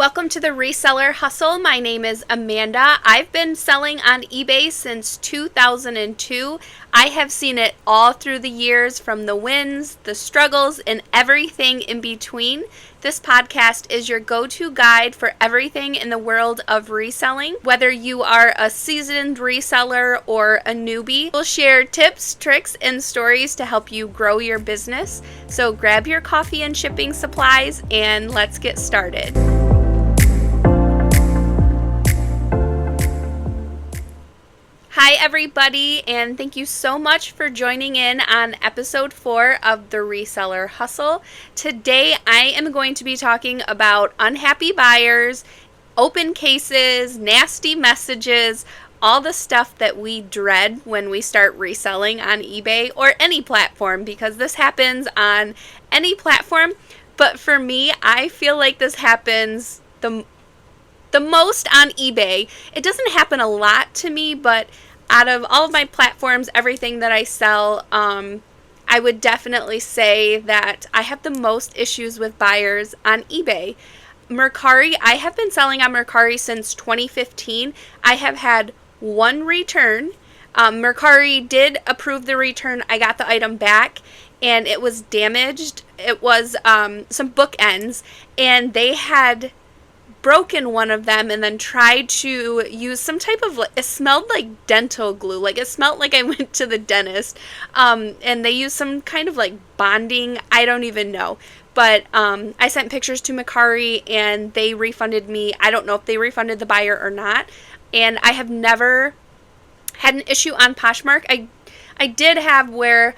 Welcome to the Reseller Hustle. My name is Amanda. I've been selling on eBay since 2002. I have seen it all through the years, from the wins, the struggles, and everything in between. This podcast is your go-to guide for everything in the world of reselling. Whether you are a seasoned reseller or a newbie, we'll share tips, tricks, and stories to help you grow your business. So grab your coffee and shipping supplies, and let's get started. Hi everybody, and thank you so much for joining in on episode 4 of the Reseller Hustle. Today I am going to be talking about unhappy buyers, open cases, nasty messages, all the stuff that we dread when we start reselling on eBay or any platform, because this happens on any platform. But for me, I feel like this happens the most on eBay. It doesn't happen a lot to me, but out of all of my platforms, everything that I sell, I would definitely say that I have the most issues with buyers on eBay. Mercari, I have been selling on Mercari since 2015. I have had one return. Mercari did approve the return. I got the item back and it was damaged. It was some bookends, and they had broken one of them and then tried to use some type of, it smelled like dental glue, like it smelled like I went to the dentist, and they used some kind of like bonding, I don't even know, but I sent pictures to Mercari and they refunded me. I don't know if they refunded the buyer or not, and I have never had an issue on Poshmark. I did have where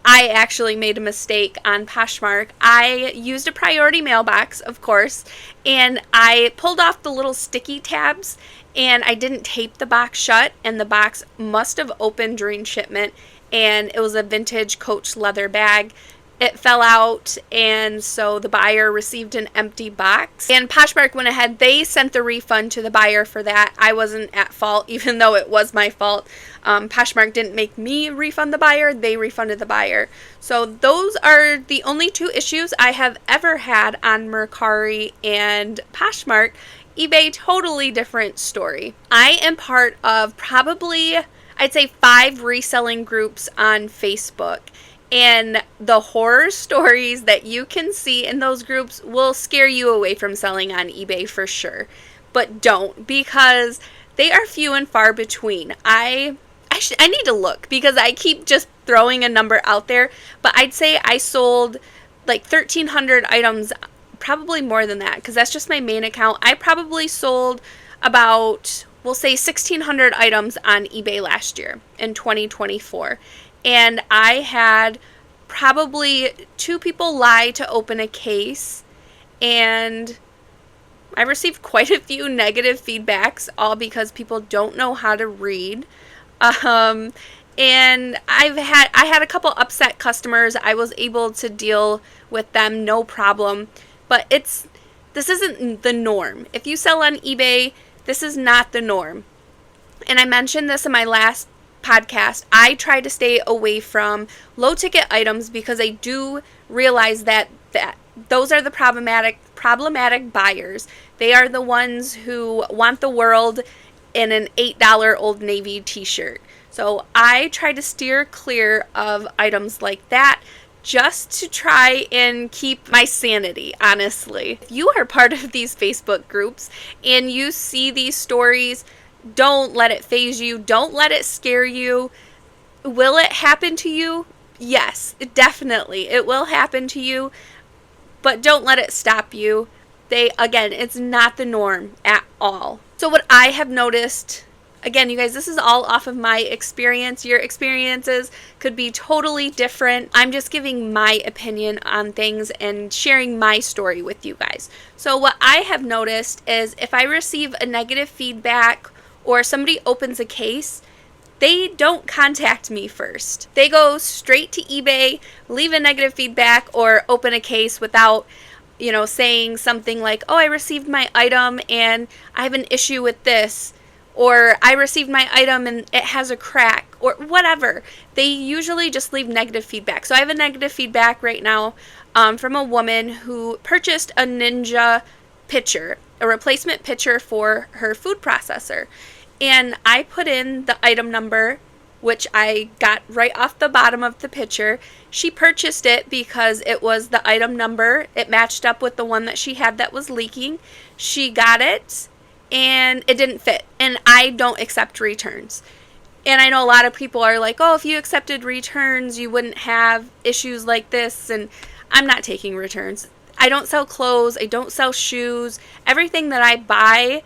I actually made a mistake on Poshmark. I used a priority mailbox, of course, and I pulled off the little sticky tabs and I didn't tape the box shut, and the box must have opened during shipment, and it was a vintage Coach leather bag. It fell out, and so the buyer received an empty box, and Poshmark went ahead. They sent the refund to the buyer for that. I wasn't at fault, even though it was my fault. Poshmark didn't make me refund the buyer. They refunded the buyer. So those are the only two issues I have ever had on Mercari and Poshmark. eBay, totally different story. I am part of probably, I'd say, 5 reselling groups on Facebook. And the horror stories that you can see in those groups will scare you away from selling on eBay for sure. But don't, because they are few and far between. I need to look, because I keep just throwing a number out there. But I'd say I sold like 1,300 items, probably more than that, because that's just my main account. I probably sold about, we'll say, 1,600 items on eBay last year in 2024. And I had probably 2 people lie to open a case, and I received quite a few negative feedbacks, all because people don't know how to read. And I had a couple upset customers. I was able to deal with them, no problem. But this isn't the norm. If you sell on eBay, this is not the norm. And I mentioned this in my last podcast. I try to stay away from low ticket items, because I do realize that those are the problematic buyers. They are the ones who want the world in an $8 Old Navy t-shirt. So I try to steer clear of items like that, just to try and keep my sanity, honestly. If you are part of these Facebook groups and you see these stories, don't let it faze you. Don't let it scare you. Will it happen to you? Yes, definitely. It will happen to you, but don't let it stop you. Again, it's not the norm at all. So what I have noticed, again, you guys, this is all off of my experience. Your experiences could be totally different. I'm just giving my opinion on things and sharing my story with you guys. So what I have noticed is, if I receive a negative feedback or somebody opens a case, they don't contact me first. They go straight to eBay, leave a negative feedback, or open a case without, saying something like, oh, I received my item and I have an issue with this, or I received my item and it has a crack, or whatever. They usually just leave negative feedback. So I have a negative feedback right now from a woman who purchased a Ninja pitcher. a replacement pitcher for her food processor. And I put in the item number, which I got right off the bottom of the pitcher. She purchased it because it was the item number. It matched up with the one that she had that was leaking. She got it, and it didn't fit. And I don't accept returns. And I know a lot of people are like, oh, if you accepted returns, you wouldn't have issues like this. And I'm not taking returns. I don't sell clothes. I don't sell shoes. Everything that I buy,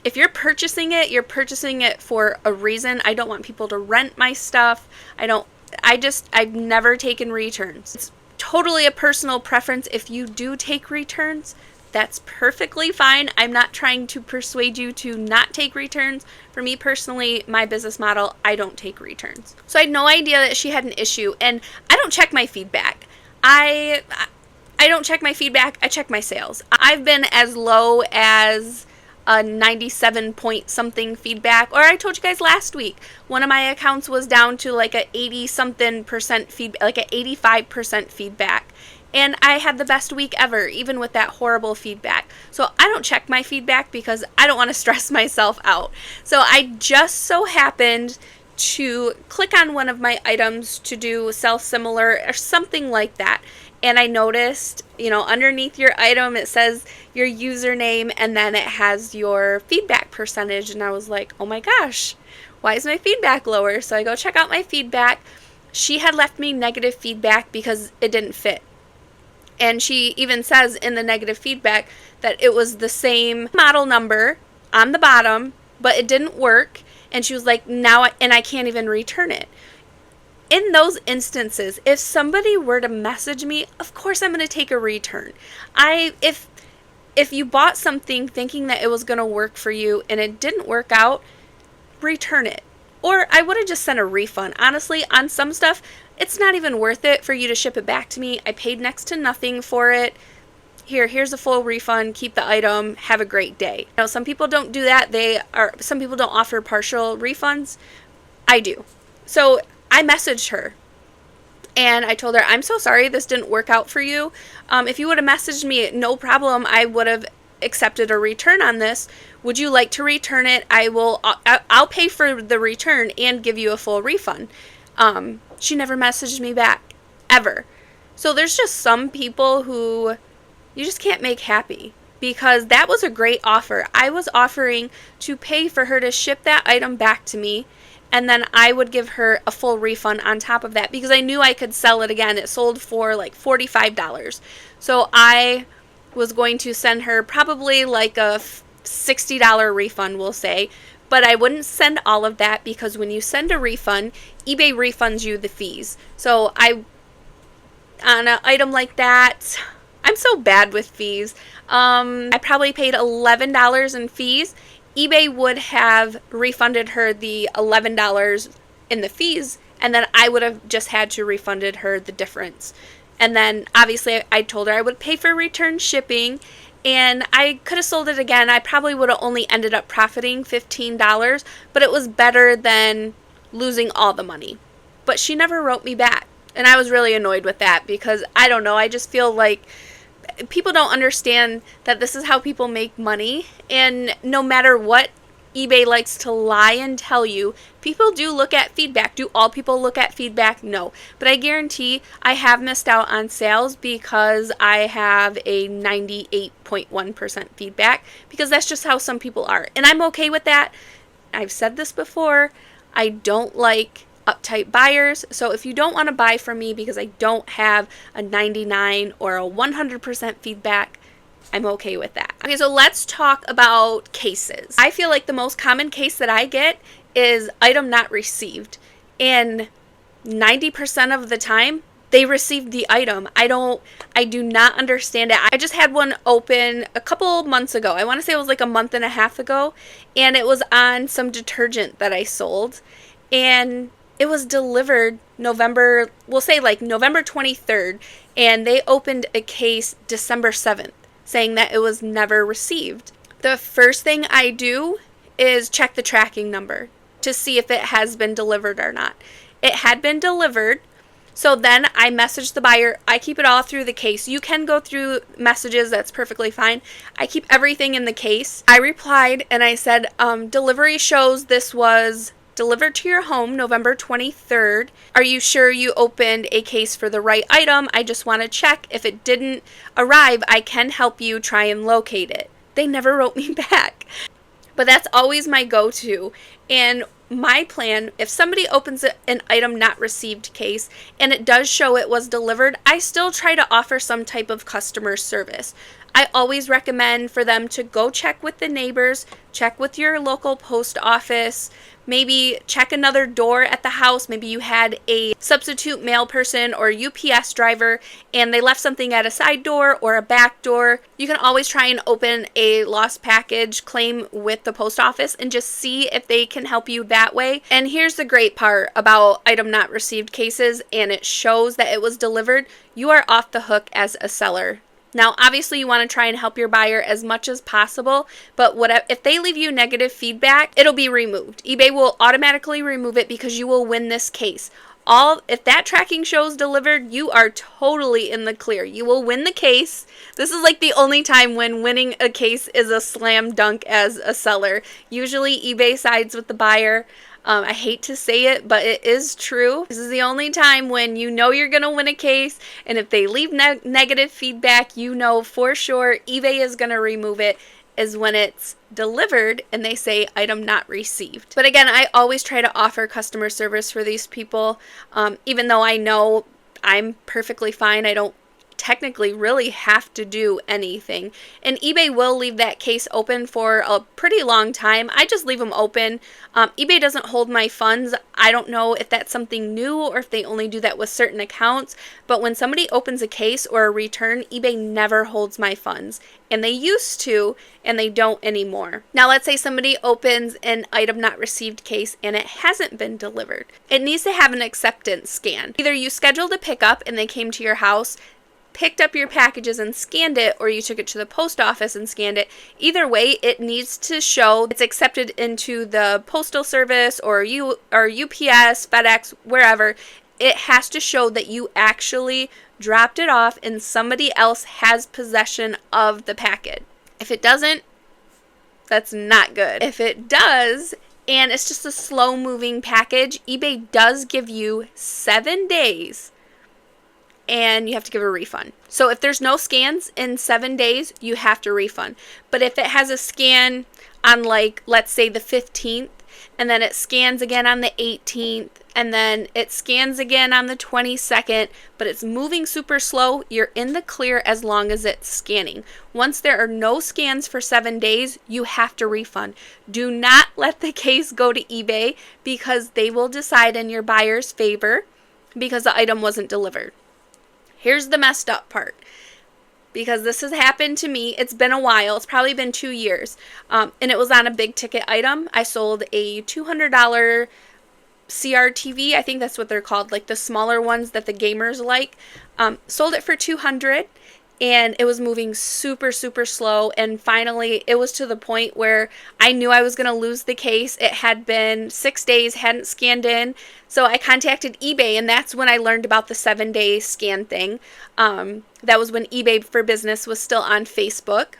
if you're purchasing it, you're purchasing it for a reason. I don't want people to rent my stuff. I've never taken returns. It's totally a personal preference. If you do take returns, that's perfectly fine. I'm not trying to persuade you to not take returns. For me personally, my business model, I don't take returns. So I had no idea that she had an issue, and I don't check my feedback. I don't check my feedback. I check my sales. I've been as low as a 97 point something feedback, or I told you guys last week, one of my accounts was down to like a 80 something percent feedback, like a 85% feedback. And I had the best week ever, even with that horrible feedback. So I don't check my feedback because I don't want to stress myself out. So I just so happened to click on one of my items to do sell similar or something like that. And I noticed, underneath your item, it says your username and then it has your feedback percentage. And I was like, oh my gosh, why is my feedback lower? So I go check out my feedback. She had left me negative feedback because it didn't fit. And she even says in the negative feedback that it was the same model number on the bottom, but it didn't work. And she was like, I can't even return it. In those instances, if somebody were to message me, of course I'm going to take a return. If you bought something thinking that it was going to work for you and it didn't work out, return it. Or I would have just sent a refund. Honestly, on some stuff, it's not even worth it for you to ship it back to me. I paid next to nothing for it. Here's a full refund. Keep the item. Have a great day. Some people don't do that. Some people don't offer partial refunds. I do. So I messaged her and I told her, I'm so sorry this didn't work out for you. If you would have messaged me, no problem, I would have accepted a return on this. Would you like to return it? I'll pay for the return and give you a full refund. She never messaged me back, ever. So there's just some people who you just can't make happy, because that was a great offer. I was offering to pay for her to ship that item back to me, and then I would give her a full refund on top of that because I knew I could sell it again. It sold for like $45. So I was going to send her probably like a $60 refund, we'll say. But I wouldn't send all of that because when you send a refund, eBay refunds you the fees. So on an item like that, I'm so bad with fees. I probably paid $11 in fees. eBay would have refunded her the $11 in the fees, and then I would have just had to refunded her the difference. And then obviously I told her I would pay for return shipping, and I could have sold it again. I probably would have only ended up profiting $15, but it was better than losing all the money. But she never wrote me back, and I was really annoyed with that because I don't know, I just feel like people don't understand that this is how people make money, and no matter what eBay likes to lie and tell you, people do look at feedback. Do all people look at feedback? No. But I guarantee I have missed out on sales because I have a 98.1% feedback, because that's just how some people are. And I'm okay with that. I've said this before. I don't like uptight buyers. So if you don't want to buy from me because I don't have a 99 or a 100% feedback, I'm okay with that. Okay, so let's talk about cases. I feel like the most common case that I get is item not received. And 90% of the time, they received the item. I do not understand it. I just had one open a couple months ago. I want to say it was like a month and a half ago. And it was on some detergent that I sold. And it was delivered November 23rd. And they opened a case December 7th. Saying that it was never received. The first thing I do is check the tracking number to see if it has been delivered or not. It had been delivered, So then I message the buyer. I keep it all through the case. You can go through messages. That's perfectly fine. I keep everything in the case. I replied and I said, delivery shows this was delivered to your home November 23rd. Are you sure you opened a case for the right item? I just want to check. If it didn't arrive, I can help you try and locate it. They never wrote me back. But that's always my go-to. And my plan, if somebody opens an item not received case and it does show it was delivered, I still try to offer some type of customer service. I always recommend for them to go check with the neighbors, check with your local post office, maybe check another door at the house. Maybe you had a substitute mail person or UPS driver and they left something at a side door or a back door. You can always try and open a lost package claim with the post office and just see if they can help you that way. And here's the great part about item not received cases, and it shows that it was delivered. You are off the hook as a seller. Now, obviously, you want to try and help your buyer as much as possible, but if they leave you negative feedback, it'll be removed. eBay will automatically remove it because you will win this case. If that tracking shows delivered, you are totally in the clear. You will win the case. This is like the only time when winning a case is a slam dunk as a seller. Usually, eBay sides with the buyer. I hate to say it, but it is true. This is the only time when you know you're going to win a case, and if they leave negative feedback, you know for sure eBay is going to remove it, is when it's delivered and they say item not received. But again, I always try to offer customer service for these people, even though I know I'm perfectly fine. I don't technically really have to do anything. And eBay will leave that case open for a pretty long time. I just leave them open. eBay doesn't hold my funds. I don't know if that's something new or if they only do that with certain accounts. But when somebody opens a case or a return, eBay never holds my funds. And they used to, and they don't anymore. Now, let's say somebody opens an item not received case and it hasn't been delivered. It needs to have an acceptance scan. Either you scheduled a pickup and they came to your house, picked up your packages and scanned it, or you took it to the post office and scanned it. Either way, it needs to show it's accepted into the postal service or UPS, FedEx, wherever. It has to show that you actually dropped it off and somebody else has possession of the package. If it doesn't, that's not good. If it does, and it's just a slow moving package, eBay does give you 7 days and you have to give a refund. So if there's no scans in 7 days, you have to refund. But if it has a scan on, like, let's say the 15th, and then it scans again on the 18th, and then it scans again on the 22nd, but it's moving super slow, you're in the clear as long as it's scanning. Once there are no scans for 7 days, you have to refund. Do not let the case go to eBay because they will decide in your buyer's favor because the item wasn't delivered. Here's the messed up part, because this has happened to me. It's been a while. It's probably been 2 years. And it was on a big ticket item. I sold a $200 CRTV. I think that's what they're called, like the smaller ones that the gamers like. Sold it for $200, and it was moving super, super slow. And finally, it was to the point where I knew I was going to lose the case. It had been 6 days, hadn't scanned in. So I contacted eBay, and that's when I learned about the 7-day scan thing. That was when eBay for Business was still on Facebook.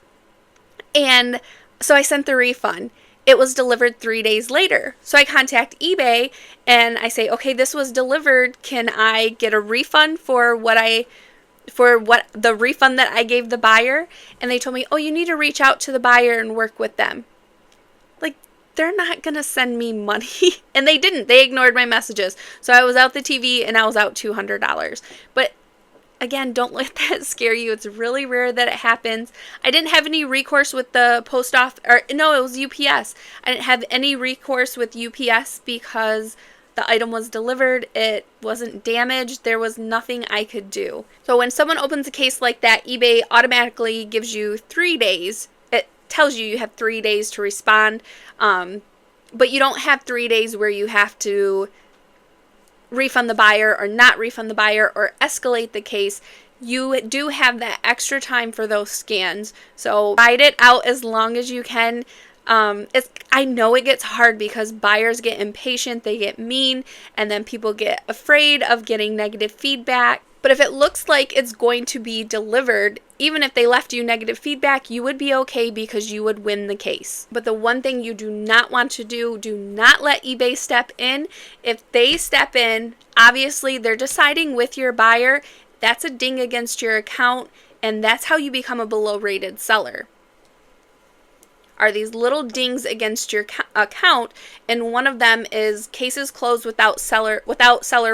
And so I sent the refund. It was delivered 3 days later. So I contact eBay and I say, okay, this was delivered. Can I get a refund for the refund that I gave the buyer? And they told me, oh, you need to reach out to the buyer and work with them. Like, they're not going to send me money. And they didn't. They ignored my messages. So I was out the TV and I was out $200. But again, don't let that scare you. It's really rare that it happens. I didn't have any recourse with the post office, or no, it was UPS. I didn't have any recourse with UPS because the item was delivered. It wasn't damaged. There was nothing I could do. So when someone opens a case like that, eBay automatically gives you 3 days. It tells you have 3 days to respond. But you don't have 3 days where you have to refund the buyer or not refund the buyer or escalate the case. You do have that extra time for those scans. So ride it out as long as you can. I know it gets hard because buyers get impatient, they get mean, and then people get afraid of getting negative feedback. But if it looks like it's going to be delivered, even if they left you negative feedback, you would be okay because you would win the case. But the one thing you do not want to do not let eBay step in. If they step in, obviously they're deciding with your buyer. That's a ding against your account, and that's how you become a below rated seller. Are these little dings against your account, and one of them is cases closed without seller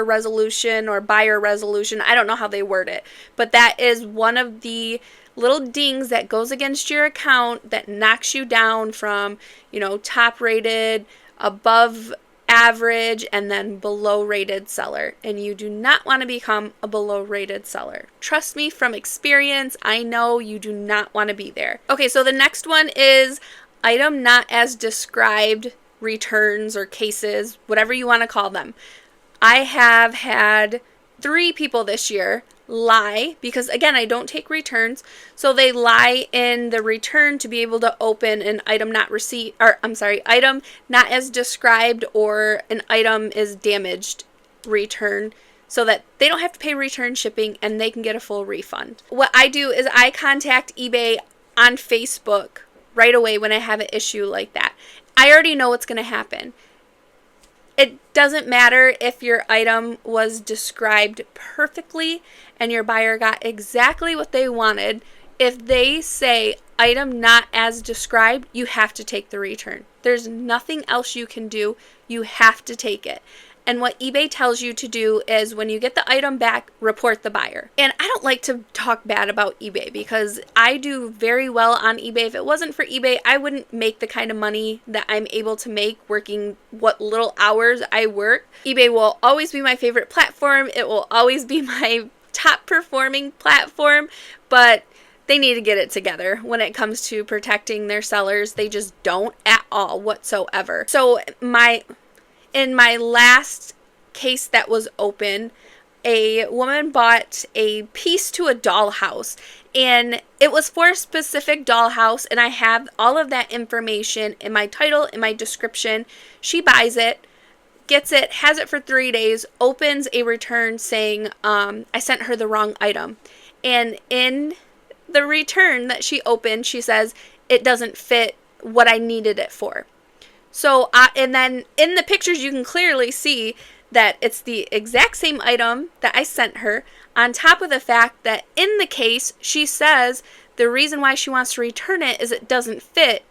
resolution or buyer resolution. I don't know how they word it, but that is one of the little dings that goes against your account that knocks you down from, top rated, above average, and then below rated seller. And you do not want to become a below rated seller. Trust me, from experience, I know you do not want to be there. Okay, so the next one is item not as described returns or cases, whatever you want to call them. I have had 3 people this year lie because, again, I don't take returns. So they lie in the return to be able to open an item item not as described, or an item is damaged return, so that they don't have to pay return shipping and they can get a full refund. What I do is I contact eBay on Facebook right away when I have an issue like that. I already know what's going to happen. It doesn't matter if your item was described perfectly and your buyer got exactly what they wanted. If they say item not as described, you have to take the return. There's nothing else you can do. You have to take it. And what eBay tells you to do is when you get the item back, report the buyer. And I don't like to talk bad about eBay because I do very well on eBay. If it wasn't for eBay, I wouldn't make the kind of money that I'm able to make working what little hours I work. eBay will always be my favorite platform. It will always be my top performing platform, but they need to get it together when it comes to protecting their sellers. They just don't at all whatsoever. So in my last case that was open, a woman bought a piece to a dollhouse, and it was for a specific dollhouse, and I have all of that information in my title, in my description. She buys it, gets it, has it for 3 days, opens a return saying, I sent her the wrong item. And in the return that she opened, she says, it doesn't fit what I needed it for. So, and then in the pictures, you can clearly see that it's the exact same item that I sent her, on top of the fact that in the case, she says the reason why she wants to return it is it doesn't fit.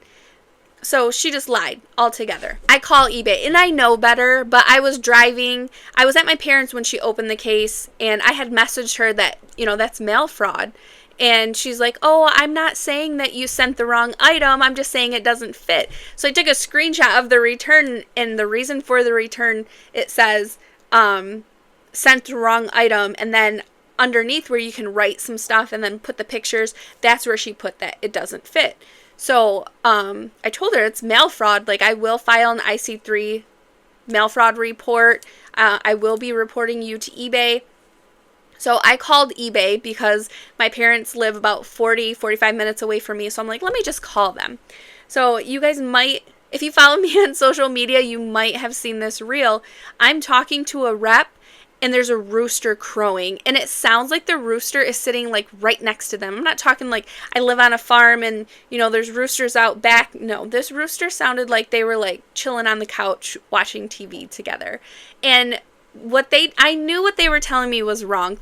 So she just lied altogether. I call eBay, and I know better, but I was driving. I was at my parents' when she opened the case, and I had messaged her that, that's mail fraud. And she's like, oh, I'm not saying that you sent the wrong item. I'm just saying it doesn't fit. So I took a screenshot of the return, and the reason for the return, it says, sent the wrong item. And then underneath where you can write some stuff and then put the pictures, that's where she put that it doesn't fit. So I told her it's mail fraud. Like, I will file an IC3 mail fraud report. I will be reporting you to eBay. So I called eBay because my parents live about 45 minutes away from me. So I'm like, let me just call them. So you guys might, if you follow me on social media, you might have seen this reel. I'm talking to a rep, and there's a rooster crowing, and it sounds like the rooster is sitting like right next to them. I'm not talking like I live on a farm and, there's roosters out back. No, this rooster sounded like they were like chilling on the couch watching TV together. And I knew what they were telling me was wrong.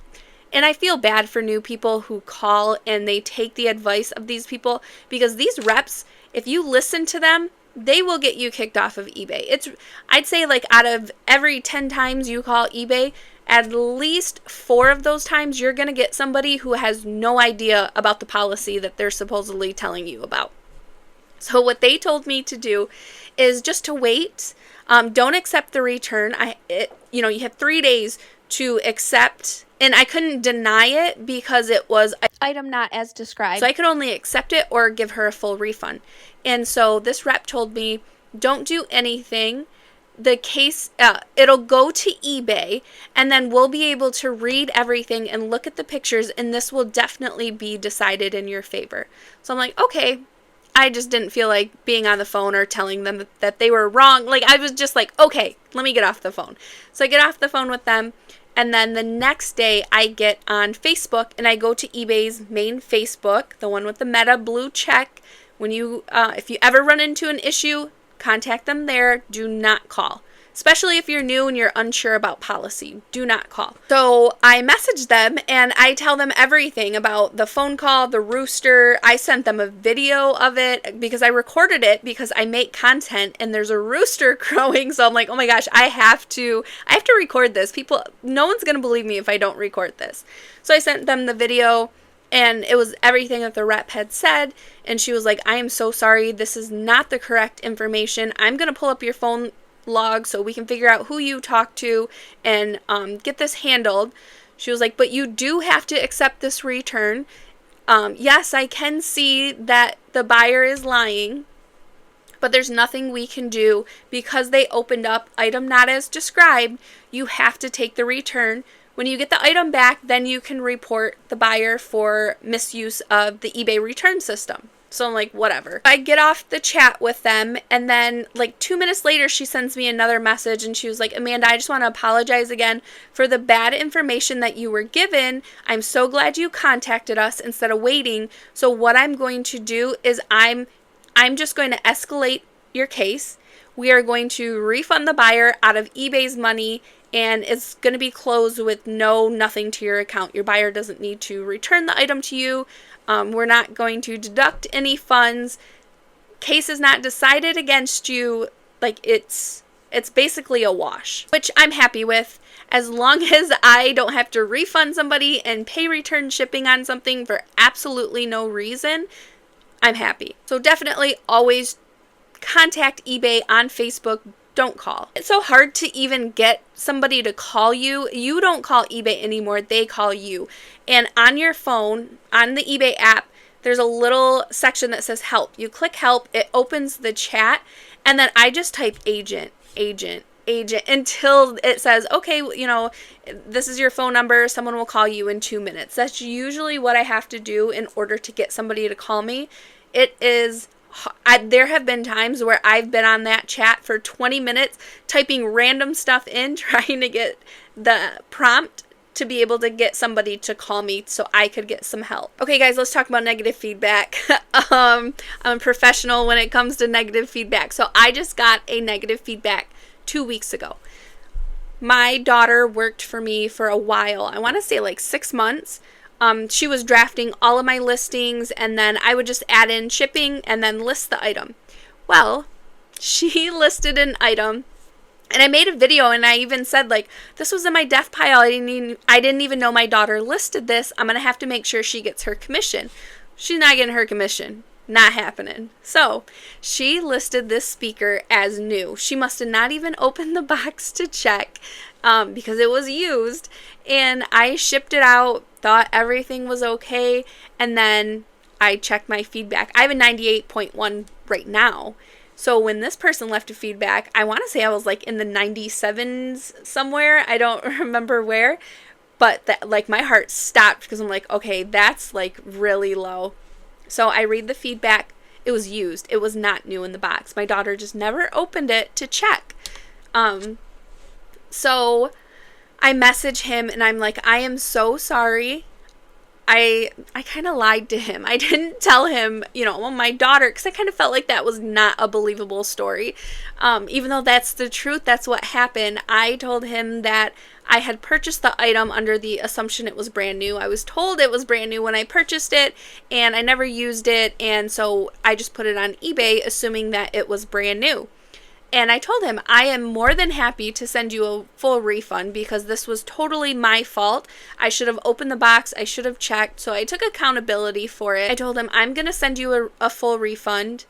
And I feel bad for new people who call and they take the advice of these people, because these reps, if you listen to them, they will get you kicked off of eBay. I'd say like out of every 10 times you call eBay, at least 4 of those times you're going to get somebody who has no idea about the policy that they're supposedly telling you about. So what they told me to do is just to wait. Don't accept the return. You have 3 days to accept, and I couldn't deny it because it was an item not as described. So I could only accept it or give her a full refund. And so this rep told me, don't do anything. The case, it'll go to eBay, and then we'll be able to read everything and look at the pictures, and this will definitely be decided in your favor. So I'm like, okay. I just didn't feel like being on the phone or telling them that they were wrong. Like, I was just like, okay, let me get off the phone. So I get off the phone with them, and then the next day I get on Facebook and I go to eBay's main Facebook, the one with the Meta blue check. When you, if you ever run into an issue, contact them there. Do not call. Especially if you're new and you're unsure about policy, do not call. So I message them and I tell them everything about the phone call, the rooster. I sent them a video of it because I recorded it because I make content and there's a rooster crowing. So I'm like, oh my gosh, I have to record this. No one's going to believe me if I don't record this. So I sent them the video and it was everything that the rep had said. And she was like, I am so sorry. This is not the correct information. I'm going to pull up your phone log so we can figure out who you talked to and get this handled. She was like, but you do have to accept this return. Yes, I can see that the buyer is lying, but there's nothing we can do because they opened up item not as described. You have to take the return. When you get the item back, then you can report the buyer for misuse of the eBay return system. So I'm like, whatever. I get off the chat with them, and then like 2 minutes later, she sends me another message, and she was like, Amanda, I just want to apologize again for the bad information that you were given. I'm so glad you contacted us instead of waiting. So what I'm going to do is I'm just going to escalate your case. We are going to refund the buyer out of eBay's money, and it's going to be closed with nothing to your account. Your buyer doesn't need to return the item to you. We're not going to deduct any funds. Case is not decided against you. Like, it's basically a wash, which I'm happy with. As long as I don't have to refund somebody and pay return shipping on something for absolutely no reason, I'm happy. So definitely always contact eBay on Facebook. Don't call. It's so hard to even get somebody to call you. You don't call eBay anymore. They call you. And on your phone, on the eBay app, there's a little section that says help. You click help. It opens the chat. And then I just type agent until it says, okay, this is your phone number. Someone will call you in 2 minutes. That's usually what I have to do in order to get somebody to call me. There have been times where I've been on that chat for 20 minutes typing random stuff in, trying to get the prompt to be able to get somebody to call me so I could get some help. Okay, guys, let's talk about negative feedback. I'm a professional when it comes to negative feedback. So I just got a negative feedback 2 weeks ago. My daughter worked for me for a while. I want to say like 6 months. She was drafting all of my listings, and then I would just add in shipping and then list the item. Well, she listed an item, and I made a video, and I even said, like, this was in my death pile. I didn't even know my daughter listed this. I'm going to have to make sure she gets her commission. She's not getting her commission. Not happening. So she listed this speaker as new. She must have not even opened the box to check because it was used. And I shipped it out, thought everything was okay. And then I checked my feedback. I have a 98.1 right now. So when this person left a feedback, I want to say I was like in the 97s somewhere. I don't remember where. But that, like, my heart stopped because I'm like, okay, that's like really low. So I read the feedback. It was used. It was not new in the box. My daughter just never opened it to check. So I message him and I'm like, I am so sorry. I kind of lied to him. I didn't tell him, my daughter, because I kind of felt like that was not a believable story. Even though that's the truth, that's what happened. I told him that I had purchased the item under the assumption it was brand new. I was told it was brand new when I purchased it, and I never used it, and so I just put it on eBay assuming that it was brand new. And I told him, I am more than happy to send you a full refund because this was totally my fault. I should have opened the box. I should have checked. So I took accountability for it. I told him, I'm going to send you a full refund.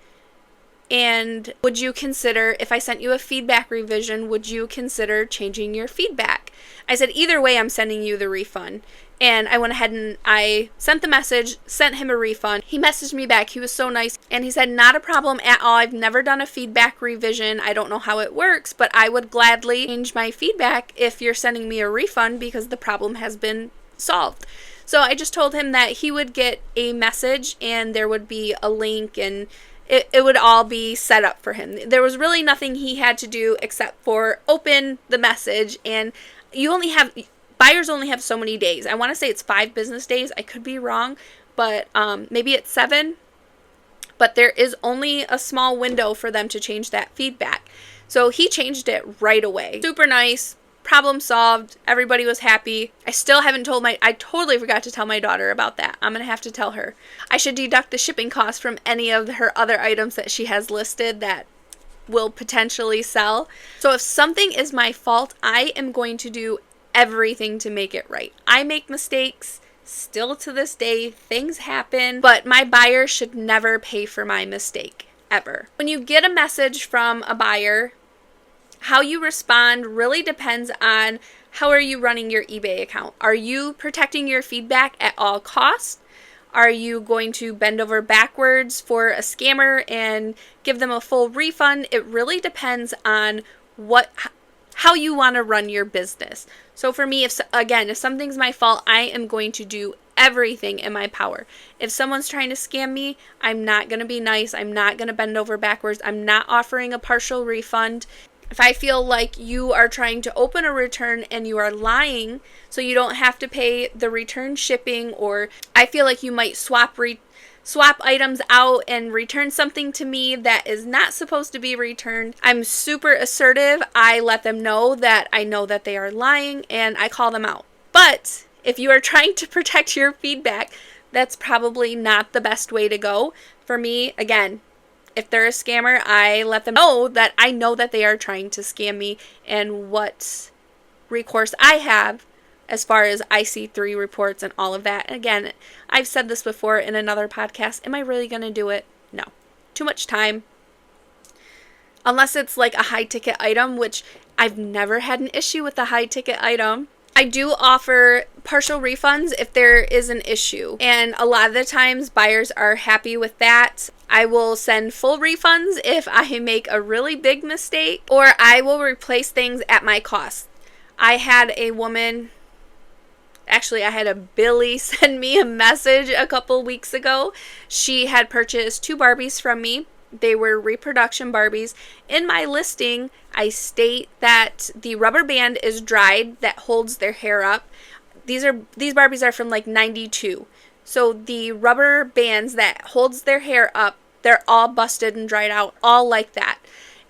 And would you consider, if I sent you a feedback revision, would you consider changing your feedback? I said, either way, I'm sending you the refund. And I went ahead and I sent the message, sent him a refund. He messaged me back. He was so nice. And he said, not a problem at all. I've never done a feedback revision. I don't know how it works, but I would gladly change my feedback if you're sending me a refund because the problem has been solved. So I just told him that he would get a message and there would be a link and it would all be set up for him. There was really nothing he had to do except for open the message, and buyers only have so many days. I want to say it's 5 business days. I could be wrong, but maybe it's 7. But there is only a small window for them to change that feedback. So he changed it right away. Super nice. Problem solved. Everybody was happy. I still haven't told I totally forgot to tell my daughter about that. I'm going to have to tell her. I should deduct the shipping cost from any of her other items that she has listed that will potentially sell. So if something is my fault, I am going to do everything to make it right. I make mistakes. Still to this day, things happen, but my buyer should never pay for my mistake, ever. When you get a message from a buyer, how you respond really depends on how are you running your eBay account. Are you protecting your feedback at all costs? Are you going to bend over backwards for a scammer and give them a full refund? It really depends on how you want to run your business. So for me, if something's my fault, I am going to do everything in my power. If someone's trying to scam me, I'm not going to be nice. I'm not going to bend over backwards. I'm not offering a partial refund. If I feel like you are trying to open a return and you are lying so you don't have to pay the return shipping, or I feel like you might swap items out and return something to me that is not supposed to be returned, I'm super assertive. I let them know that I know that they are lying and I call them out. But if you are trying to protect your feedback, that's probably not the best way to go. For me, again, if they're a scammer, I let them know that I know that they are trying to scam me and what recourse I have as far as IC3 reports and all of that. Again, I've said this before in another podcast. Am I really going to do it? No. Too much time. Unless it's like a high ticket item, which I've never had an issue with a high ticket item. I do offer partial refunds if there is an issue. And a lot of the times buyers are happy with that. I will send full refunds if I make a really big mistake, or I will replace things at my cost. I had a Billy send me a message a couple weeks ago. She had purchased 2 Barbies from me. They were reproduction Barbies. In my listing, I state that the rubber band is dried that holds their hair up. These Barbies are from like 92. So the rubber bands that holds their hair up, they're all busted and dried out, all like that.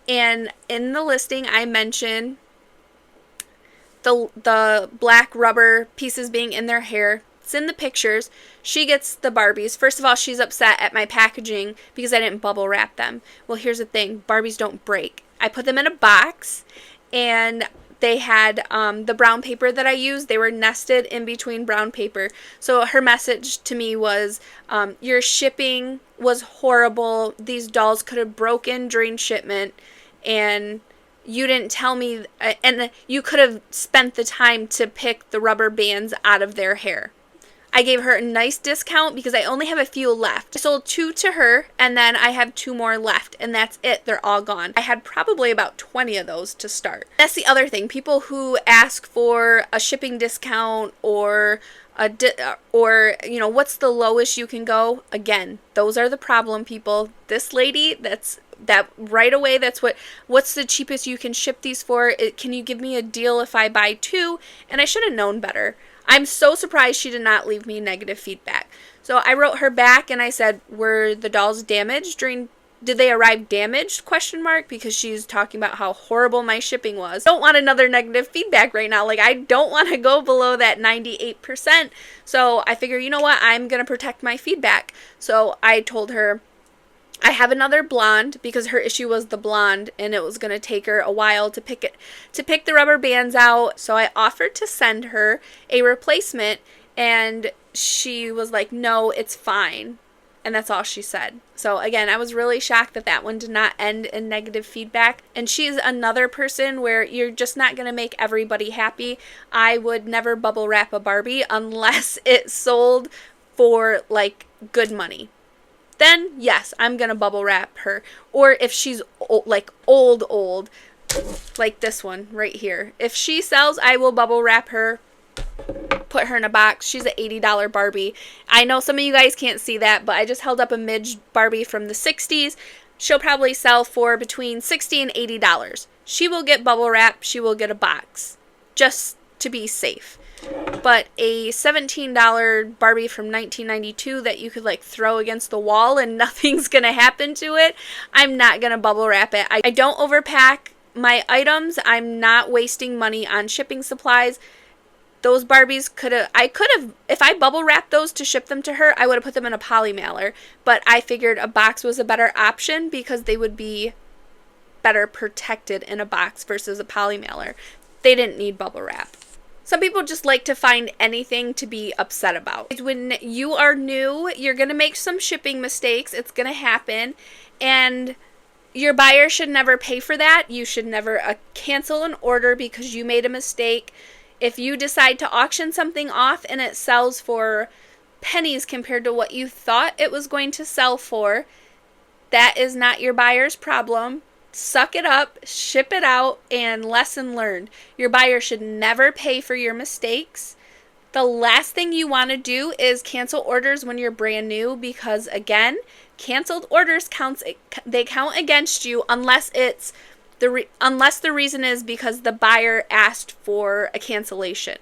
And in the listing, I mention the black rubber pieces being in their hair. It's in the pictures. She gets the Barbies. First of all, she's upset at my packaging because I didn't bubble wrap them. Well, here's the thing. Barbies don't break. I put them in a box, and they had the brown paper that I used. They were nested in between brown paper. So her message to me was, your shipping was horrible. These dolls could have broken during shipment, and you didn't tell me, and you could have spent the time to pick the rubber bands out of their hair. I gave her a nice discount because I only have a few left. I sold 2 to her, and then I have 2 more left, and that's it. They're all gone. I had probably about 20 of those to start. That's the other thing. People who ask for a shipping discount or what's the lowest you can go? Again, those are the problem people. This lady, that right away, what's the cheapest you can ship these for? Can you give me a deal if I buy 2? And I should have known better. I'm so surprised she did not leave me negative feedback. So I wrote her back and I said, were the dolls damaged did they arrive damaged? ? Because she's talking about how horrible my shipping was. I don't want another negative feedback right now. Like, I don't want to go below that 98%. So I figure, you know what? I'm going to protect my feedback. So I told her, I have another blonde, because her issue was the blonde and it was going to take her a while to pick the rubber bands out. So I offered to send her a replacement, and she was like, no, it's fine. And that's all she said. So again, I was really shocked that one did not end in negative feedback. And she's another person where you're just not going to make everybody happy. I would never bubble wrap a Barbie unless it sold for like good money. Then yes, I'm going to bubble wrap her. Or if she's old, like old, like this one right here. If she sells, I will bubble wrap her put her in a box. She's an $80 Barbie. I know some of you guys can't see that, but I just held up a Midge Barbie from the 60s. She'll probably sell for between $60 and $80. She will get bubble wrap. She will get a box, just to be safe. But a $17 Barbie from 1992 that you could like throw against the wall and nothing's going to happen to it, I'm not going to bubble wrap it. I don't overpack my items. I'm not wasting money on shipping supplies. Those Barbies I could have, if I bubble wrapped those to ship them to her, I would have put them in a poly mailer. But I figured a box was a better option because they would be better protected in a box versus a poly mailer. They didn't need bubble wrap. Some people just like to find anything to be upset about. When you are new, you're going to make some shipping mistakes. It's going to happen. And your buyer should never pay for that. You should never cancel an order because you made a mistake. If you decide to auction something off and it sells for pennies compared to what you thought it was going to sell for, that is not your buyer's problem. Suck it up, ship it out, and lesson learned. Your buyer should never pay for your mistakes. The last thing you want to do is cancel orders when you're brand new because, again, canceled orders count against you unless the reason is because the buyer asked for a cancellation,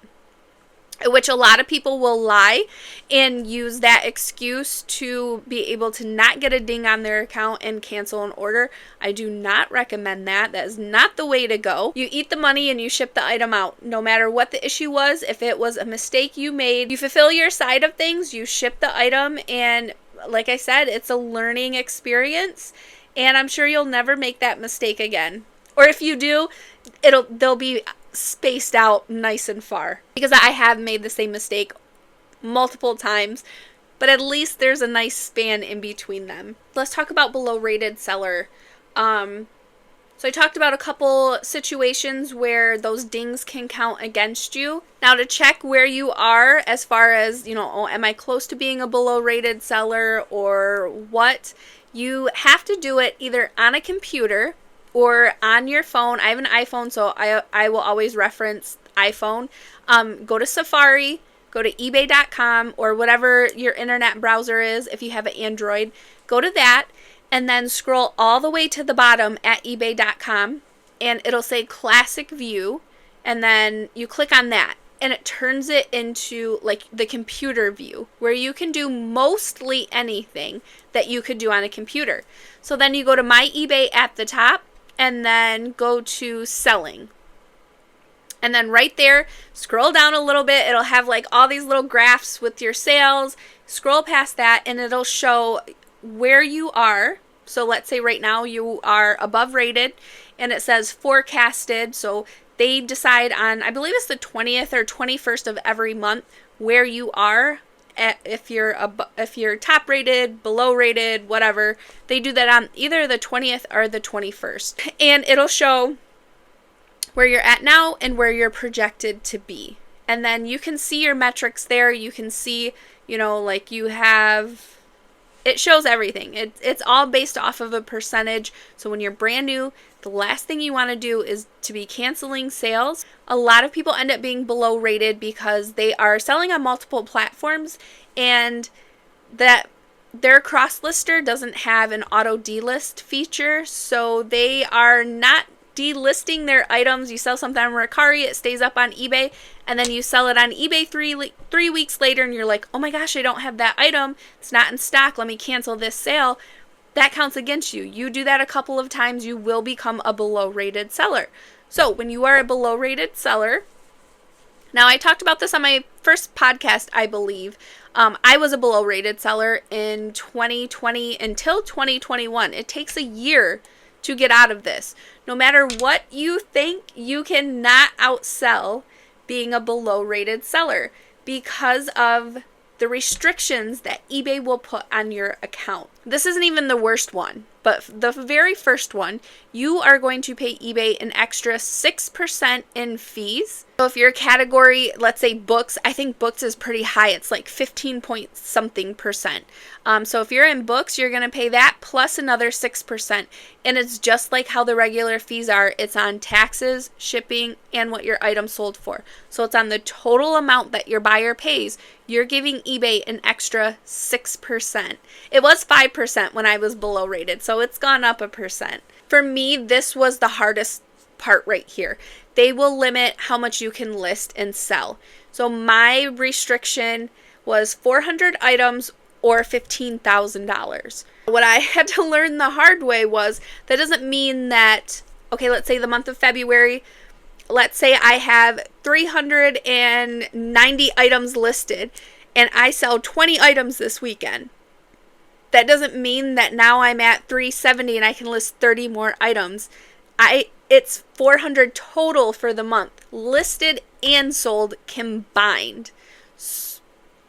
which a lot of people will lie and use that excuse to be able to not get a ding on their account and cancel an order. I do not recommend that. That is not the way to go. You eat the money and you ship the item out. No matter what the issue was, if it was a mistake you made, you fulfill your side of things, you ship the item, and like I said, it's a learning experience, and I'm sure you'll never make that mistake again. Or if you do, they'll be spaced out nice and far. Because I have made the same mistake multiple times, but at least there's a nice span in between them. Let's talk about below rated seller. So I talked about a couple situations where those dings can count against you. Now to check where you are as far as, am I close to being a below rated seller or what? You have to do it either on a computer or on your phone. I have an iPhone, so I will always reference iPhone. Go to Safari, go to ebay.com or whatever your internet browser is. If you have an Android, go to that and then scroll all the way to the bottom at ebay.com and it'll say classic view, and then you click on that and it turns it into like the computer view where you can do mostly anything that you could do on a computer. So then you go to my eBay at the top and then go to selling. And then right there, scroll down a little bit. It'll have like all these little graphs with your sales. Scroll past that and it'll show where you are. So let's say right now you are above rated and it says forecasted. So they decide on, I believe it's the 20th or 21st of every month where you are. If you're top rated, below rated, whatever, they do that on either the 20th or the 21st. And it'll show where you're at now and where you're projected to be. And then you can see your metrics there. You can see, like you have, it shows everything. It's all based off of a percentage. So when you're brand new, the last thing you want to do is to be canceling sales. A lot of people end up being below rated because they are selling on multiple platforms and that their cross lister doesn't have an auto delist feature. So they are not delisting their items. You sell something on Mercari, it stays up on eBay, and then you sell it on eBay three weeks later and you're like, oh my gosh, I don't have that item. It's not in stock. Let me cancel this sale. That counts against you. You do that a couple of times, you will become a below rated seller. So when you are a below rated seller, now I talked about this on my first podcast, I believe. I was a below rated seller in 2020 until 2021. It takes a year to get out of this. No matter what you think, you cannot outsell being a below rated seller because of the restrictions that eBay will put on your account. This isn't even the worst one, but the very first one, you are going to pay eBay an extra 6% in fees. So if your category, let's say books, I think books is pretty high. It's like 15 point something percent. So if you're in books, you're going to pay that plus another 6%. And it's just like how the regular fees are. It's on taxes, shipping, and what your item sold for. So it's on the total amount that your buyer pays. You're giving eBay an extra 6%. It was 5% when I was below rated, so it's gone up a percent. For me, this was the hardest part right here. They will limit how much you can list and sell. So my restriction was 400 items or $15,000. What I had to learn the hard way was that doesn't mean that, okay, let's say the month of February, let's say I have 390 items listed and I sell 20 items this weekend. That doesn't mean that now I'm at 370 and I can list 30 more items. It's 400 total for the month, listed and sold combined.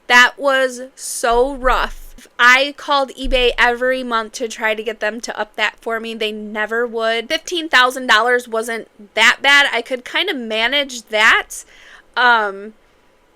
That was so rough. I called eBay every month to try to get them to up that for me. They never would. $15,000 wasn't that bad. I could kind of manage that.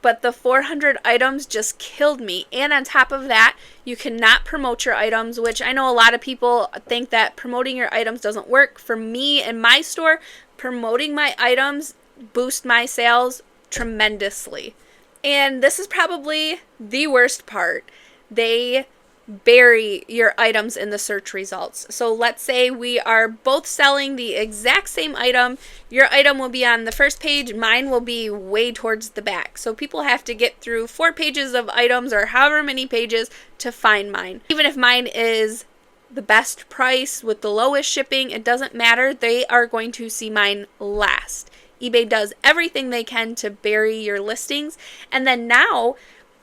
But the 400 items just killed me. And on top of that, you cannot promote your items, which I know a lot of people think that promoting your items doesn't work. For me and my store, promoting my items boost my sales tremendously. And this is probably the worst part. They bury your items in the search results. So let's say we are both selling the exact same item. Your item will be on the first page, mine will be way towards the back. So people have to get through 4 pages of items or however many pages to find mine. Even if mine is the best price with the lowest shipping, it doesn't matter. They are going to see mine last. eBay does everything they can to bury your listings. And then now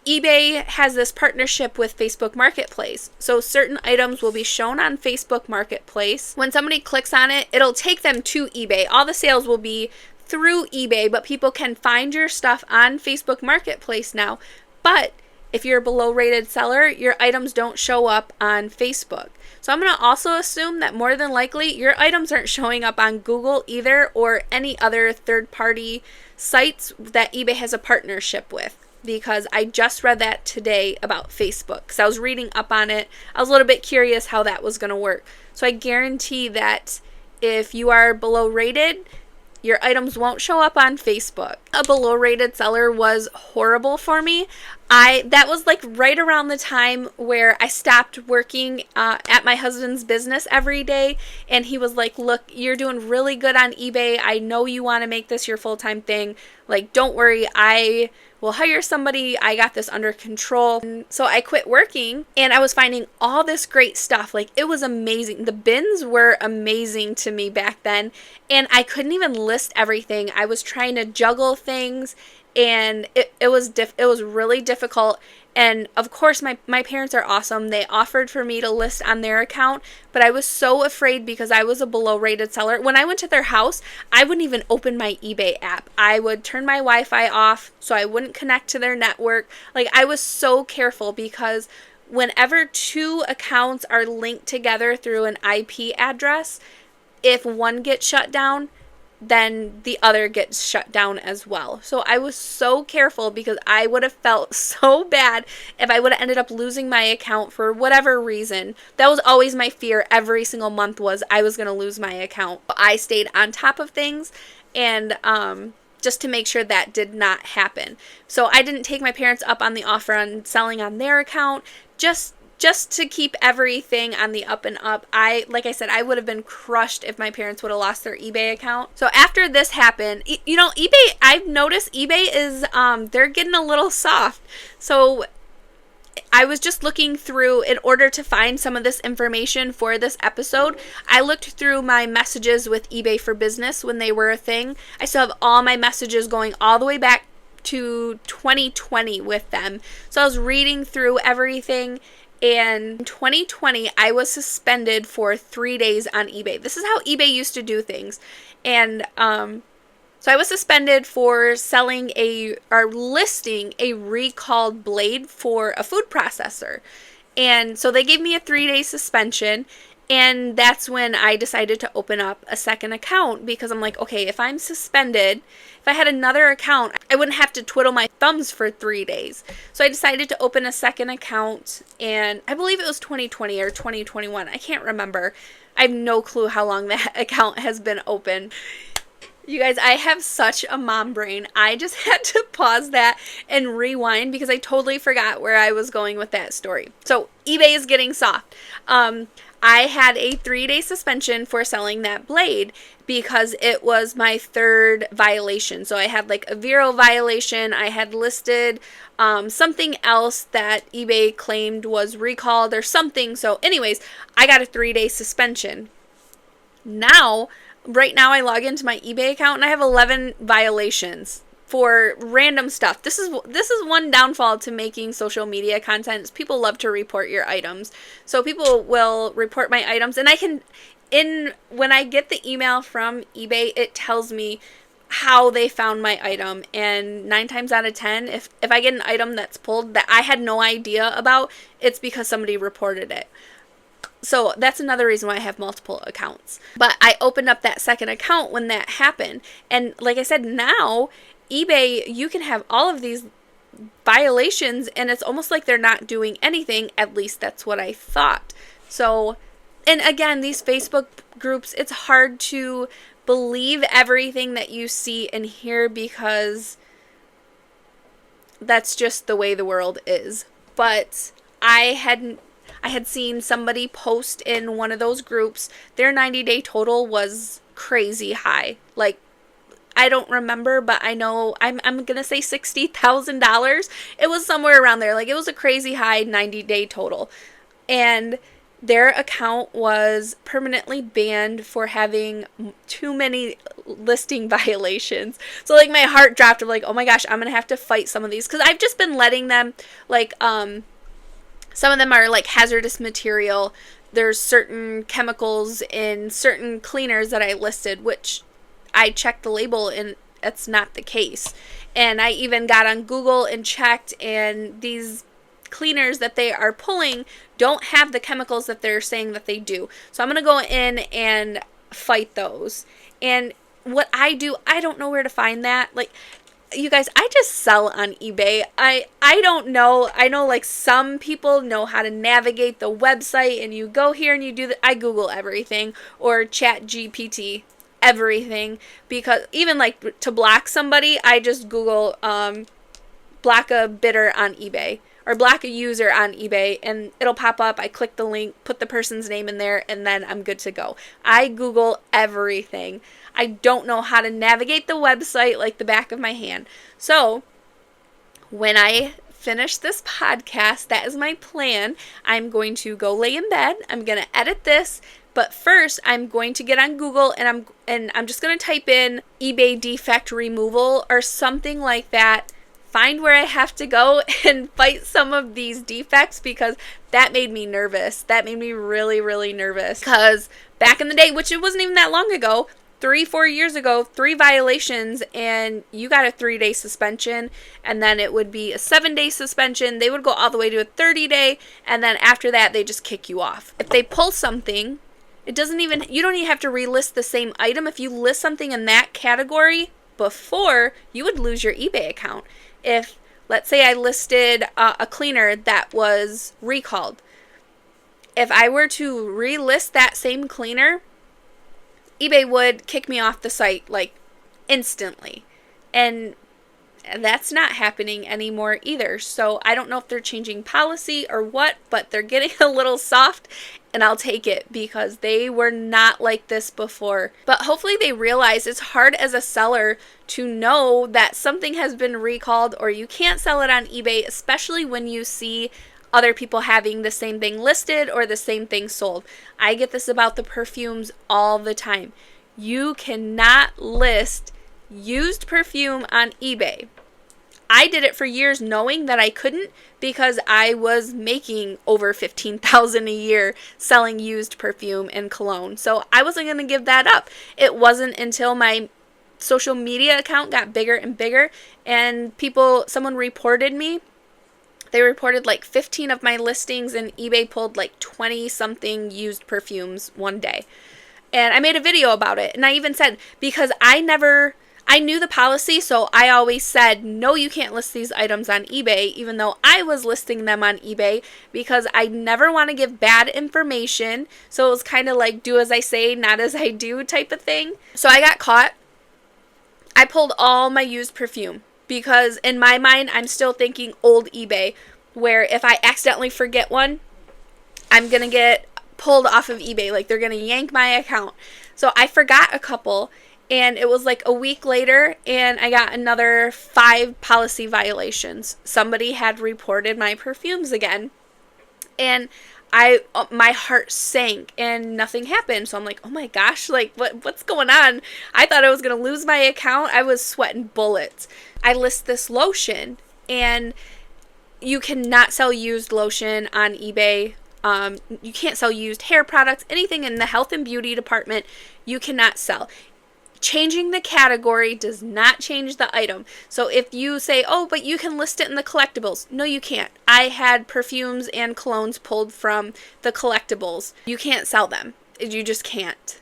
eBay has this partnership with Facebook Marketplace. So certain items will be shown on Facebook Marketplace. When somebody clicks on it, it'll take them to eBay. All the sales will be through eBay, but people can find your stuff on Facebook Marketplace now. But if you're a below rated seller, your items don't show up on Facebook. So I'm going to also assume that more than likely your items aren't showing up on Google either or any other third-party sites that eBay has a partnership with. Because I just read that today about Facebook. Because I was reading up on it. I was a little bit curious how that was going to work. So I guarantee that if you are below rated, your items won't show up on Facebook. A below rated seller was horrible for me. That was like right around the time where I stopped working at my husband's business every day, and he was like, look, you're doing really good on eBay. I know you want to make this your full-time thing. Like, don't worry, I will hire somebody. I got this under control. And so I quit working, and I was finding all this great stuff. Like, it was amazing. The bins were amazing to me back then, and I couldn't even list everything. I was trying to juggle things, and it was really difficult. And of course my parents are awesome. They offered for me to list on their account, but I was so afraid because I was a below rated seller. When I went to their house, I wouldn't even open my eBay app. I would turn my Wi-Fi off so I wouldn't connect to their network. Like, I was so careful because whenever 2 accounts are linked together through an IP address, if one gets shut down, then the other gets shut down as well. So I was so careful because I would have felt so bad if I would have ended up losing my account for whatever reason. That was always my fear every single month, was I was going to lose my account. I stayed on top of things and just to make sure that did not happen. So I didn't take my parents up on the offer on selling on their account, just to keep everything on the up and up. Like I said, I would have been crushed if my parents would have lost their eBay account. So after this happened, you know, eBay, I've noticed eBay is, they're getting a little soft. So I was just looking through in order to find some of this information for this episode. I looked through my messages with eBay for Business when they were a thing. I still have all my messages going all the way back to 2020 with them. So I was reading through everything. And in 2020, I was suspended for 3 days on eBay. This is how eBay used to do things. And so I was suspended for listing a recalled blade for a food processor. And so they gave me a 3-day suspension. And that's when I decided to open up a second account, because I'm like, okay, if I'm suspended, if I had another account, I wouldn't have to twiddle my thumbs for 3 days. So I decided to open a second account, and I believe it was 2020 or 2021. I can't remember. I have no clue how long that account has been open. You guys, I have such a mom brain. I just had to pause that and rewind because I totally forgot where I was going with that story. So eBay is getting soft. I had a 3-day suspension for selling that blade because it was my third violation. So I had like a Vero violation. I had listed something else that eBay claimed was recalled or something. So anyways, I got a 3-day suspension. Right now I log into my eBay account and I have 11 violations for random stuff. This is one downfall to making social media content is people love to report your items. So people will report my items, and when I get the email from eBay, it tells me how they found my item, and 9 times out of 10, if I get an item that's pulled that I had no idea about, it's because somebody reported it. So that's another reason why I have multiple accounts. But I opened up that second account when that happened. And like I said, now eBay, you can have all of these violations and it's almost like they're not doing anything. At least that's what I thought. So, and again, these Facebook groups, it's hard to believe everything that you see and hear because that's just the way the world is. But I had seen somebody post in one of those groups, their 90-day total was crazy high. Like, I don't remember, but I know I'm going to say $60,000. It was somewhere around there. Like, it was a crazy high 90-day total. And their account was permanently banned for having too many listing violations. So, like, my heart dropped. I'm like, oh my gosh, I'm going to have to fight some of these. Because I've just been letting them, like, some of them are like hazardous material. There's certain chemicals in certain cleaners that I listed, which I checked the label and that's not the case. And I even got on Google and checked, and these cleaners that they are pulling don't have the chemicals that they're saying that they do. So I'm going to go in and fight those. And what I do, I don't know where to find that. Like, you guys, I just sell on eBay. I don't know. I know like some people know how to navigate the website and you go here and you do I Google everything or chat GPT everything, because even like to block somebody, I just Google block a bidder on eBay or block a user on eBay and it'll pop up. I click the link, put the person's name in there, and then I'm good to go. I Google everything. I don't know how to navigate the website like the back of my hand. So when I finish this podcast, that is my plan. I'm going to go lay in bed. I'm going to edit this. But first, I'm going to get on Google and I'm just going to type in eBay defect removal or something like that. Find where I have to go and fight some of these defects, because that made me nervous. That made me really, really nervous. Because back in the day, which it wasn't even that long ago, 3-4 years ago, 3 violations and you got a 3-day suspension, and then it would be a 7-day suspension. They would go all the way to a 30-day, and then after that they just kick you off. If they pull something, you don't even have to relist the same item. If you list something in that category before, you would lose your eBay account. If, let's say I listed a cleaner that was recalled, if I were to relist that same cleaner, eBay would kick me off the site like instantly. And that's not happening anymore either. So I don't know if they're changing policy or what, but they're getting a little soft, and I'll take it because they were not like this before. But hopefully they realize it's hard as a seller to know that something has been recalled or you can't sell it on eBay, especially when you see other people having the same thing listed or the same thing sold. I get this about the perfumes all the time. You cannot list used perfume on eBay. I did it for years knowing that I couldn't, because I was making over $15,000 a year selling used perfume and cologne. So I wasn't going to give that up. It wasn't until my social media account got bigger and bigger and someone reported me They reported like 15 of my listings, and eBay pulled like 20 something used perfumes one day. And I made a video about it. And I even said, because I knew the policy, so I always said, no, you can't list these items on eBay, even though I was listing them on eBay, because I never want to give bad information. So it was kind of like do as I say, not as I do type of thing. So I got caught. I pulled all my used perfume because in my mind, I'm still thinking old eBay, where if I accidentally forget one, I'm going to get pulled off of eBay. Like they're going to yank my account. So I forgot a couple, and it was like a week later, and I got another 5 policy violations. Somebody had reported my perfumes again, and my heart sank and nothing happened. So I'm like, oh my gosh, like what's going on? I thought I was going to lose my account. I was sweating bullets. I list this lotion, and you cannot sell used lotion on eBay. You can't sell used hair products, anything in the health and beauty department, you cannot sell. Changing the category does not change the item. So if you say, oh, but you can list it in the collectibles. No, you can't. I had perfumes and colognes pulled from the collectibles. You can't sell them. You just can't.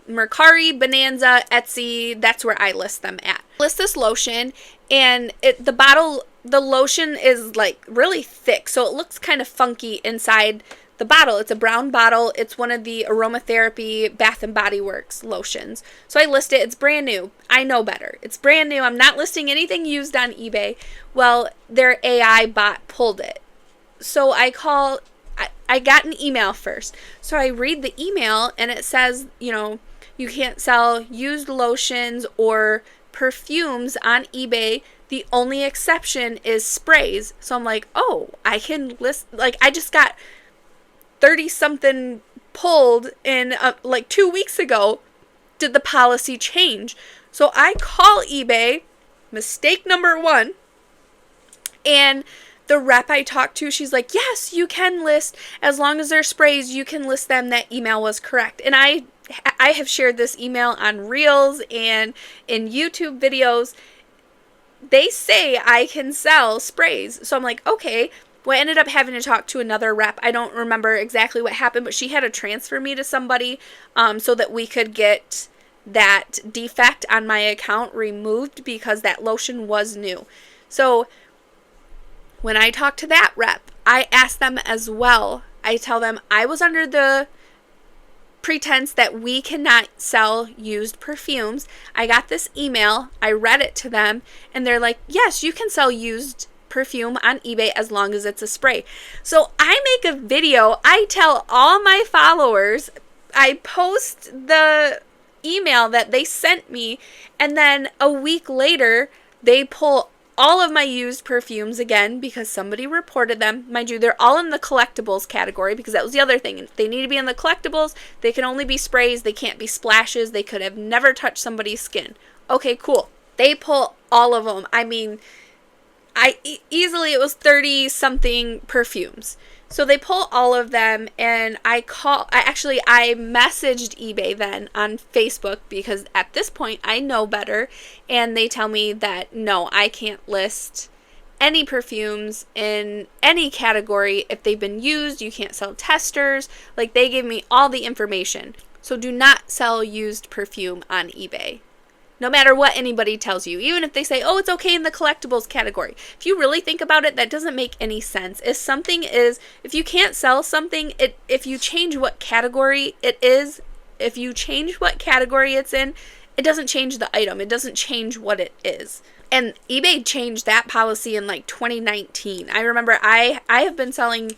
Mercari, Bonanza, Etsy, that's where I list them at. List this lotion, and the lotion is like really thick, so it looks kind of funky inside the bottle. It's a brown bottle. It's one of the aromatherapy Bath and Body Works lotions. So I list it. It's brand new. I know better. It's brand new. I'm not listing anything used on eBay. Well, their AI bot pulled it. So I got an email first. So I read the email, and it says, you can't sell used lotions or perfumes on eBay. The only exception is sprays. So I'm like, oh, I can list, like I just got 30 something pulled in like 2 weeks ago. Did the policy change? So I call eBay, mistake number 1, and the rep I talked to, she's like, yes, you can list, as long as they're sprays, you can list them. That email was correct. And I have shared this email on Reels and in YouTube videos. They say I can sell sprays. So I'm like, okay. Well, I ended up having to talk to another rep. I don't remember exactly what happened, but she had to transfer me to somebody so that we could get that defect on my account removed, because that lotion was new. So when I talk to that rep, I ask them as well. I tell them I was under the pretense that we cannot sell used perfumes. I got this email, I read it to them, and they're like, yes, you can sell used perfume on eBay as long as it's a spray. So I make a video, I tell all my followers, I post the email that they sent me, and then a week later they pull all of my used perfumes again because somebody reported them. Mind you, they're all in the collectibles category, because that was the other thing. They need to be in the collectibles. They can only be sprays. They can't be splashes. They could have never touched somebody's skin. Okay, cool. They pull all of them. I mean, easily it was 30 something perfumes. So they pull all of them, and I messaged eBay then on Facebook, because at this point I know better, and they tell me that no, I can't list any perfumes in any category if they've been used. You can't sell testers. Like, they gave me all the information. So do not sell used perfume on eBay. No matter what anybody tells you, even if they say, oh, it's okay in the collectibles category. If you really think about it, that doesn't make any sense. If you can't sell something, if you change what category it is, if you change what category it's in, it doesn't change the item. It doesn't change what it is. And eBay changed that policy in like 2019. I remember I have been selling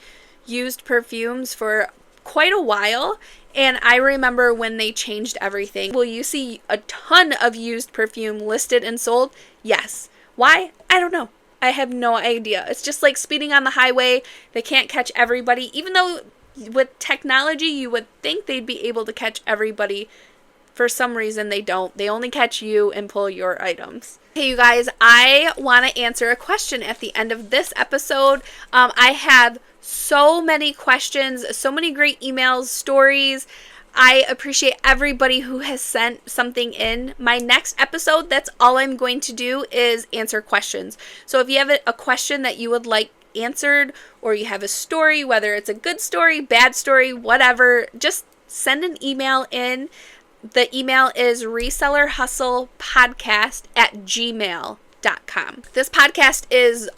used perfumes for quite a while, and I remember when they changed everything. Will you see a ton of used perfume listed and sold? Yes. Why? I don't know. I have no idea. It's just like speeding on the highway. They can't catch everybody. Even though with technology you would think they'd be able to catch everybody, for some reason they don't. They only catch you and pull your items. Hey, you guys, I want to answer a question at the end of this episode. I have so many questions, so many great emails, stories. I appreciate everybody who has sent something in. My next episode, that's all I'm going to do is answer questions. So if you have a question that you would like answered or you have a story, whether it's a good story, bad story, whatever, just send an email in. The email is resellerhustlepodcast@gmail.com. This podcast is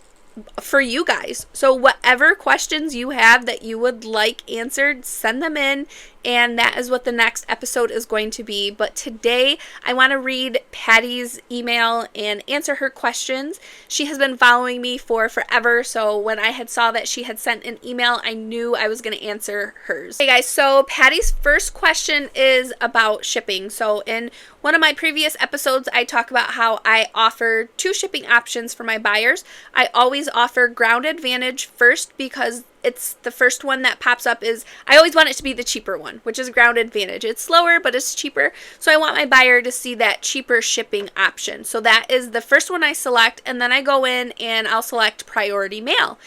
for you guys. So whatever questions you have that you would like answered, send them in, and that is what the next episode is going to be. But today I want to read Patty's email and answer her questions. She has been following me for forever, so when I had saw that she had sent an email, I knew I was going to answer hers. Hey guys, so Patty's first question is about shipping. So in one of my previous episodes, I talk about how I offer 2 shipping options for my buyers. I always offer Ground Advantage first because it's the first one that pops up. Is I always want it to be the cheaper one, which is Ground Advantage. It's slower, but it's cheaper. So I want my buyer to see that cheaper shipping option. So that is the first one I select, and then I go in and I'll select Priority Mail.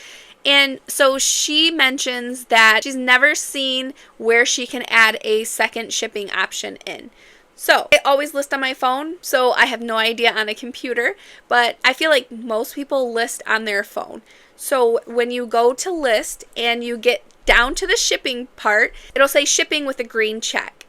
And so she mentions that she's never seen where she can add a second shipping option in. So I always list on my phone, so I have no idea on a computer, but I feel like most people list on their phone. So when you go to list and you get down to the shipping part, it'll say shipping with a green check.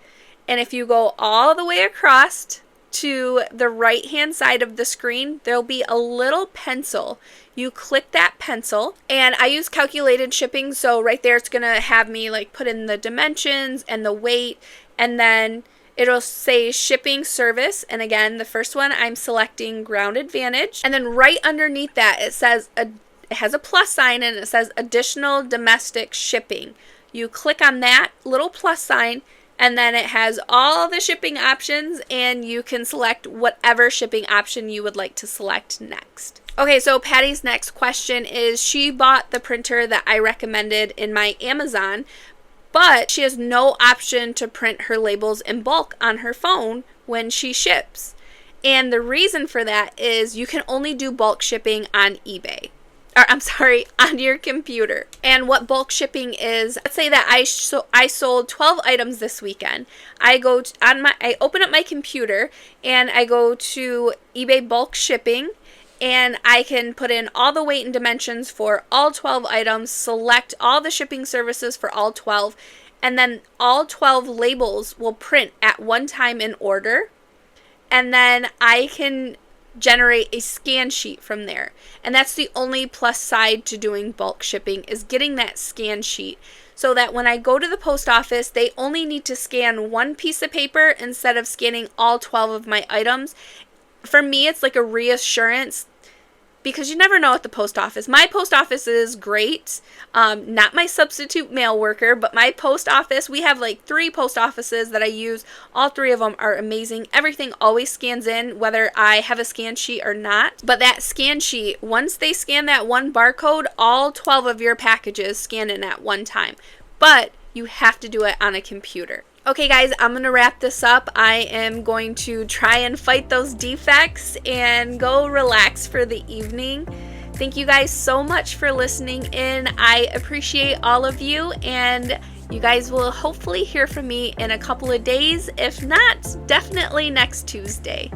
And if you go all the way across to the right hand side of the screen, there'll be a little pencil. You click that pencil, and I use calculated shipping, so right there it's gonna have me like put in the dimensions and the weight, and then it'll say shipping service, and again, the first one I'm selecting Ground Advantage, and then right underneath that it says it has a plus sign and it says additional domestic shipping. You click on that little plus sign, and then it has all the shipping options, and you can select whatever shipping option you would like to select next. Okay, so Patty's next question is she bought the printer that I recommended in my Amazon, but she has no option to print her labels in bulk on her phone when she ships. And the reason for that is you can only do bulk shipping on eBay. On your computer. And what bulk shipping is, let's say that I sold 12 items this weekend. I open up my computer and I go to eBay bulk shipping, and I can put in all the weight and dimensions for all 12 items, select all the shipping services for all 12, and then all 12 labels will print at one time in order, and then I can generate a scan sheet from there. And that's the only plus side to doing bulk shipping, is getting that scan sheet, so that when I go to the post office, they only need to scan one piece of paper instead of scanning all 12 of my items. For me, it's like a reassurance, because you never know at the post office. My post office is great. Not my substitute mail worker, but my post office. We have like 3 post offices that I use. All 3 of them are amazing. Everything always scans in, whether I have a scan sheet or not. But that scan sheet, once they scan that one barcode, all 12 of your packages scan in at one time. But you have to do it on a computer. Okay guys, I'm going to wrap this up. I am going to try and fight those defects and go relax for the evening. Thank you guys so much for listening in. I appreciate all of you, and you guys will hopefully hear from me in a couple of days. If not, definitely next Tuesday.